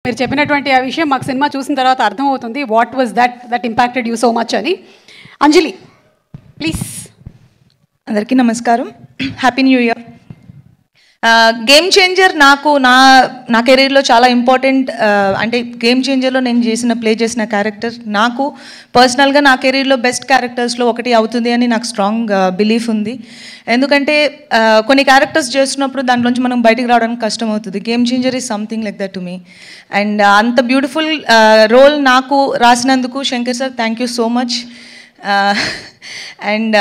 మీరు చెప్పినటువంటి ఆ విషయం మాకు సినిమా చూసిన తర్వాత అర్థమవుతుంది. What was that impacted you so much అని. అంజలి ప్లీజ్. అందరికీ నమస్కారం, happy new year. Game changer నాకు నా కెరీర్లో చాలా ఇంపార్టెంట్. అంటే గేమ్ చేంజర్లో నేను ప్లే చేసిన క్యారెక్టర్ నాకు పర్సనల్గా నా కెరీర్లో బెస్ట్ క్యారెక్టర్స్లో ఒకటి అవుతుంది అని నాకు స్ట్రాంగ్ బిలీఫ్ ఉంది. ఎందుకంటే కొన్ని క్యారెక్టర్స్ చేస్తున్నప్పుడు దాంట్లోంచి మనం బయటికి రావడానికి కష్టం అవుతుంది. Game changer is something like that to me. And అంత బ్యూటిఫుల్ రోల్ నాకు రాసినందుకు Shankar sir thank you so much. And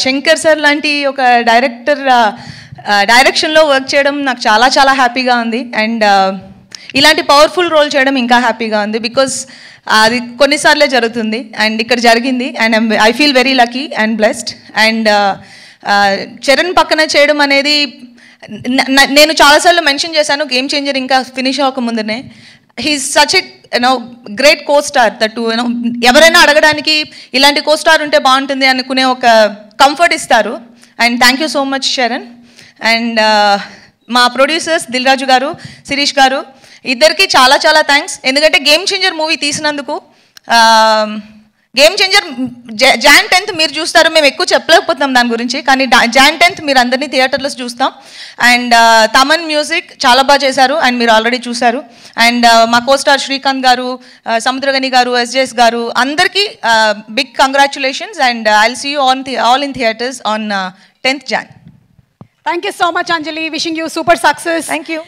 Shankar sir లాంటి ఒక డైరెక్షన్లో వర్క్ చేయడం నాకు చాలా చాలా హ్యాపీగా ఉంది. అండ్ ఇలాంటి పవర్ఫుల్ రోల్ చేయడం ఇంకా హ్యాపీగా ఉంది. బికాజ్ అది కొన్నిసార్లే జరుగుతుంది అండ్ ఇక్కడ జరిగింది. And I feel very lucky and blessed. And Charan పక్కన చేయడం అనేది నేను చాలాసార్లు మెన్షన్ చేశాను, గేమ్ చేంజర్ ఇంకా ఫినిష్ అవ్వకముందునే. He's such a great co star that ఎవరైనా అడగడానికి ఇలాంటి కో స్టార్ ఉంటే బాగుంటుంది అనుకునే ఒక కంఫర్ట్ ఇస్తారు. And thank you so much Charan. And మా ప్రొడ్యూసర్స్ దిల్ రాజు గారు, శిరీష్ గారు, ఇద్దరికి చాలా చాలా థ్యాంక్స్. ఎందుకంటే గేమ్ చేంజర్ మూవీ తీసినందుకు. గేమ్ చేంజర్ Jan 10th మీరు చూస్తారు, మేము ఎక్కువ చెప్పలేకపోతాం దాని గురించి, కానీ Jan 10th మీరు అందరినీ థియేటర్లో చూస్తాం. అండ్ తమన్ మ్యూజిక్ చాలా బాగా చేశారు అండ్ మీరు ఆల్రెడీ చూశారు. అండ్ మా కోస్టార్ శ్రీకాంత్ గారు, సముద్రగని గారు, SJS గారు, అందరికీ big congratulations. And I'll see you all in theatres on 10th Jan. Thank you so much, Anjali. Wishing you super success. Thank you.